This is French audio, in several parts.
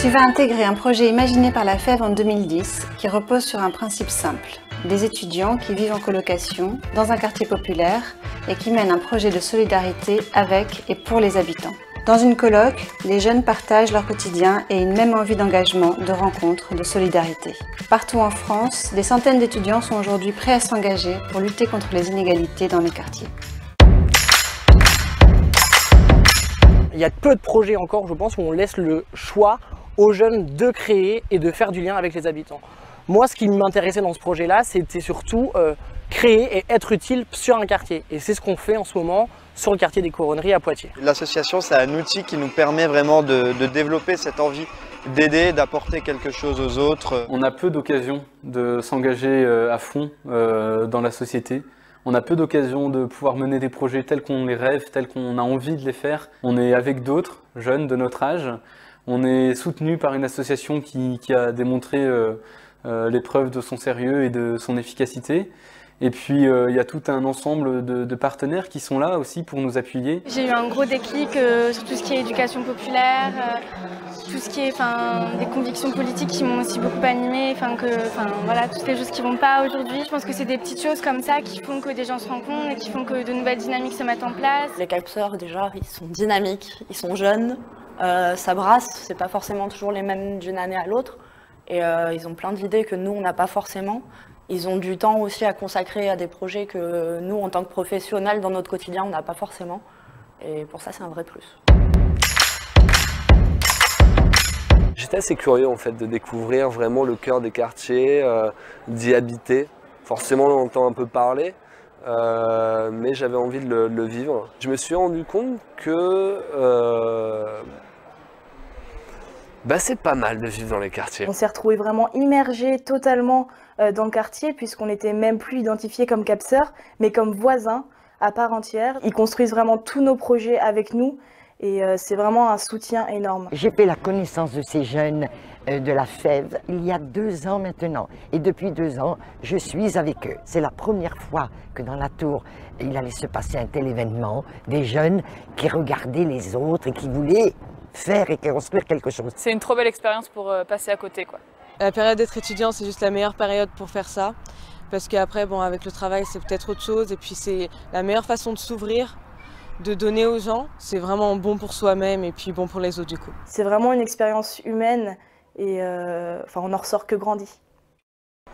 Tu vas intégrer un projet imaginé par la FEV en 2010 qui repose sur un principe simple. Des étudiants qui vivent en colocation dans un quartier populaire et qui mènent un projet de solidarité avec et pour les habitants. Dans une coloc, les jeunes partagent leur quotidien et une même envie d'engagement, de rencontre, de solidarité. Partout en France, des centaines d'étudiants sont aujourd'hui prêts à s'engager pour lutter contre les inégalités dans les quartiers. Il y a peu de projets encore, je pense, où on laisse le choix aux jeunes de créer et de faire du lien avec les habitants. Moi, ce qui m'intéressait dans ce projet-là, c'était surtout créer et être utile sur un quartier. Et c'est ce qu'on fait en ce moment sur le quartier des Couronneries à Poitiers. L'association, c'est un outil qui nous permet vraiment de développer cette envie d'aider, d'apporter quelque chose aux autres. On a peu d'occasions de s'engager à fond dans la société. On a peu d'occasions de pouvoir mener des projets tels qu'on les rêve, tels qu'on a envie de les faire. On est avec d'autres jeunes de notre âge. On est soutenu par une association qui a démontré l'épreuve de son sérieux et de son efficacité. Et puis il y a tout un ensemble de partenaires qui sont là aussi pour nous appuyer. J'ai eu un gros déclic sur tout ce qui est éducation populaire, tout ce qui est des convictions politiques qui m'ont aussi beaucoup animée, voilà, toutes les choses qui vont pas aujourd'hui. Je pense que c'est des petites choses comme ça qui font que des gens se rencontrent et qui font que de nouvelles dynamiques se mettent en place. Les capteurs déjà, ils sont dynamiques, ils sont jeunes, ça brasse, c'est pas forcément toujours les mêmes d'une année à l'autre. Et ils ont plein d'idées que nous, on n'a pas forcément. Ils ont du temps aussi à consacrer à des projets que nous, en tant que professionnels, dans notre quotidien, on n'a pas forcément. Et pour ça, c'est un vrai plus. J'étais assez curieux en fait de découvrir vraiment le cœur des quartiers, d'y habiter. Forcément, on entend un peu parler, mais j'avais envie de le vivre. Je me suis rendu compte que c'est pas mal de vivre dans les quartiers. On s'est retrouvés vraiment immergés totalement dans le quartier puisqu'on n'était même plus identifiés comme capseurs, mais comme voisins à part entière. Ils construisent vraiment tous nos projets avec nous et c'est vraiment un soutien énorme. J'ai fait la connaissance de ces jeunes de la FEV il y a 2 ans maintenant. Et depuis 2 ans, je suis avec eux. C'est la première fois que dans la tour, il allait se passer un tel événement. Des jeunes qui regardaient les autres et qui voulaient faire et construire quelque chose. C'est une trop belle expérience pour passer à côté, quoi. La période d'être étudiant, c'est juste la meilleure période pour faire ça. Parce qu'après, avec le travail, c'est peut-être autre chose. Et puis c'est la meilleure façon de s'ouvrir, de donner aux gens. C'est vraiment bon pour soi-même et puis bon pour les autres du coup. C'est vraiment une expérience humaine et on n'en ressort que grandi.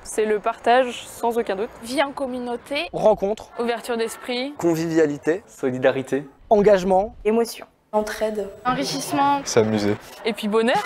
C'est le partage, sans aucun doute. Vie en communauté. Rencontre. Ouverture d'esprit. Convivialité. Solidarité. Engagement. Émotion. Entraide. Enrichissement. S'amuser. Et puis bonheur.